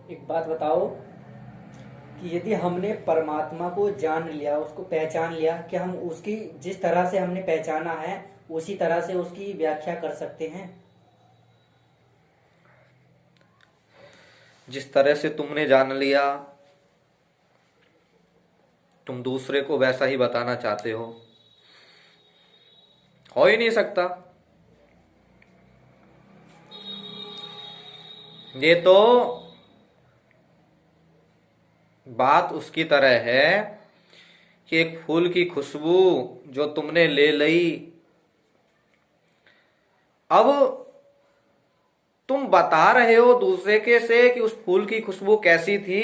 एक बात बताओ कि यदि हमने परमात्मा को जान लिया, उसको पहचान लिया, कि हम उसकी जिस तरह से हमने पहचाना है उसी तरह से उसकी व्याख्या कर सकते हैं? जिस तरह से तुमने जान लिया, तुम दूसरे को वैसा ही बताना चाहते हो ही नहीं सकता। ये तो बात उसकी तरह है कि एक फूल की खुशबू जो तुमने ले ली, अब तुम बता रहे हो दूसरे के से कि उस फूल की खुशबू कैसी थी।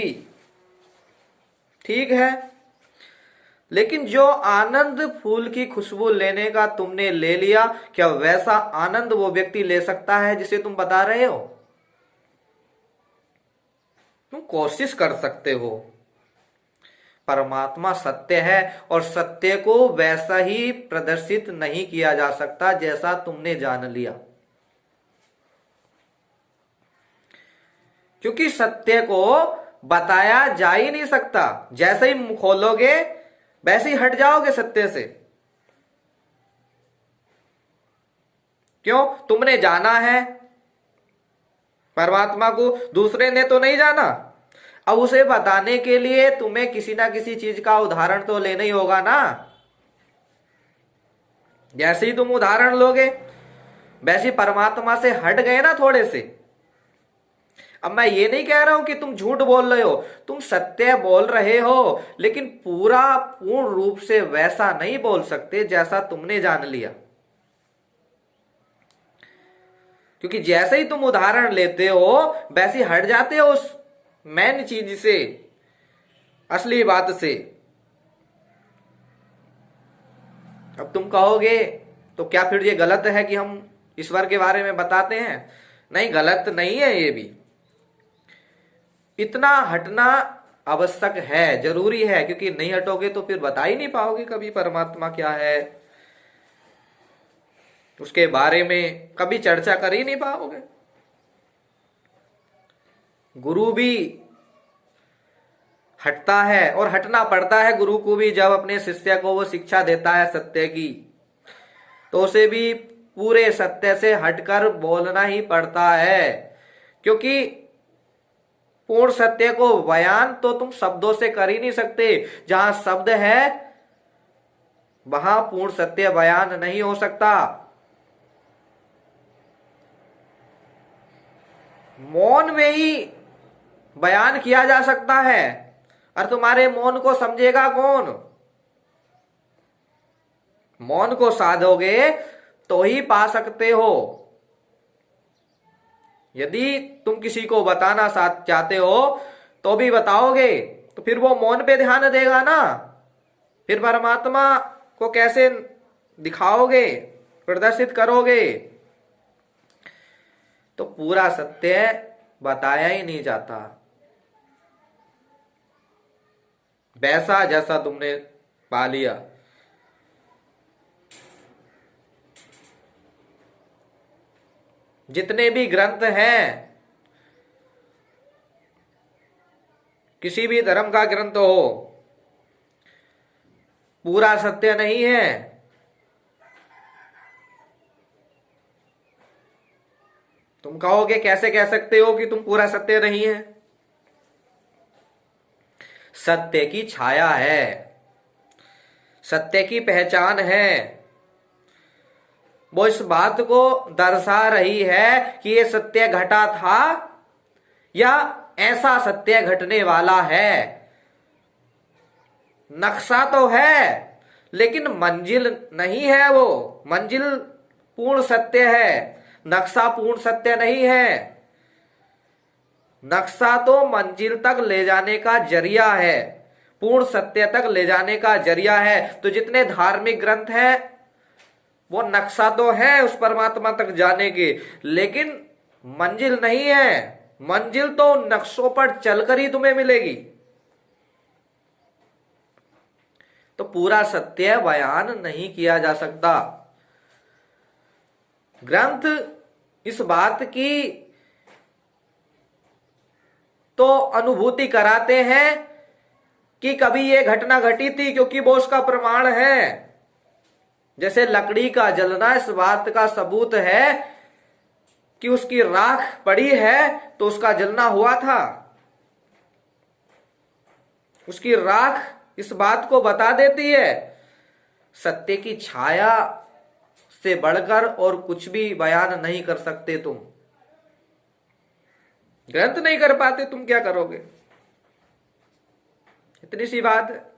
ठीक है, लेकिन जो आनंद फूल की खुशबू लेने का तुमने ले लिया, क्या वैसा आनंद वो व्यक्ति ले सकता है जिसे तुम बता रहे हो? तुम कोशिश कर सकते हो। परमात्मा सत्य है और सत्य को वैसा ही प्रदर्शित नहीं किया जा सकता जैसा तुमने जान लिया, क्योंकि सत्य को बताया जा ही नहीं सकता। जैसे ही मुंह खोलोगे वैसे ही हट जाओगे सत्य से। क्यों? तुमने जाना है परमात्मा को, दूसरे ने तो नहीं जाना। अब उसे बताने के लिए तुम्हें किसी ना किसी चीज का उदाहरण तो लेना ही होगा ना। जैसे ही तुम उदाहरण लोगे वैसे ही परमात्मा से हट गए ना थोड़े से। अब मैं ये नहीं कह रहा हूं कि तुम झूठ बोल रहे हो, तुम सत्य बोल रहे हो, लेकिन पूर्ण रूप से वैसा नहीं बोल सकते जैसा तुमने जान लिया। क्योंकि जैसे ही तुम उदाहरण लेते हो वैसे ही हट जाते हो उस मेन चीज से, असली बात से। अब तुम कहोगे तो क्या फिर ये गलत है कि हम ईश्वर के बारे में बताते हैं? नहीं, गलत नहीं है। ये भी इतना हटना आवश्यक है, जरूरी है, क्योंकि नहीं हटोगे तो फिर बता ही नहीं पाओगे कभी परमात्मा क्या है, उसके बारे में कभी चर्चा कर ही नहीं पाओगे। गुरु भी हटता है और हटना पड़ता है गुरु को भी। जब अपने शिष्य को वो शिक्षा देता है सत्य की, तो उसे भी पूरे सत्य से हटकर बोलना ही पड़ता है, क्योंकि पूर्ण सत्य को बयान तो तुम शब्दों से कर ही नहीं सकते। जहां शब्द है वहां पूर्ण सत्य बयान नहीं हो सकता। मौन में ही बयान किया जा सकता है, और तुम्हारे मौन को समझेगा कौन? मौन को साधोगे तो ही पा सकते हो। यदि तुम किसी को बताना चाहते हो तो भी बताओगे, तो फिर वो मौन पे ध्यान देगा ना। फिर परमात्मा को कैसे दिखाओगे, प्रदर्शित करोगे? तो पूरा सत्य बताया ही नहीं जाता वैसा जैसा तुमने पा लिया। जितने भी ग्रंथ हैं, किसी भी धर्म का ग्रंथ हो, पूरा सत्य नहीं है। तुम कहोगे कैसे कह सकते हो कि तुम पूरा सत्य नहीं है? सत्य की छाया है, सत्य की पहचान है। वो इस बात को दर्शा रही है कि ये सत्य घटा था या ऐसा सत्य घटने वाला है। नक्शा तो है लेकिन मंजिल नहीं है। वो मंजिल पूर्ण सत्य है, नक्शा पूर्ण सत्य नहीं है। नक्शा तो मंजिल तक ले जाने का जरिया है, पूर्ण सत्य तक ले जाने का जरिया है। तो जितने धार्मिक ग्रंथ हैं वो नक्शा तो है उस परमात्मा तक जाने के, लेकिन मंजिल नहीं है। मंजिल तो नक्शों पर चलकर ही तुम्हें मिलेगी। तो पूरा सत्य बयान नहीं किया जा सकता। ग्रंथ इस बात की तो तो अनुभूति कराते हैं कि कभी ये घटना घटी थी, क्योंकि वो उसका प्रमाण है। जैसे लकड़ी का जलना इस बात का सबूत है कि उसकी राख पड़ी है तो उसका जलना हुआ था। उसकी राख इस बात को बता देती है। सत्य की छाया से बढ़कर और कुछ भी बयान नहीं कर सकते तुम। ग्रंथ नहीं कर पाते, तुम क्या करोगे? इतनी सी बात है।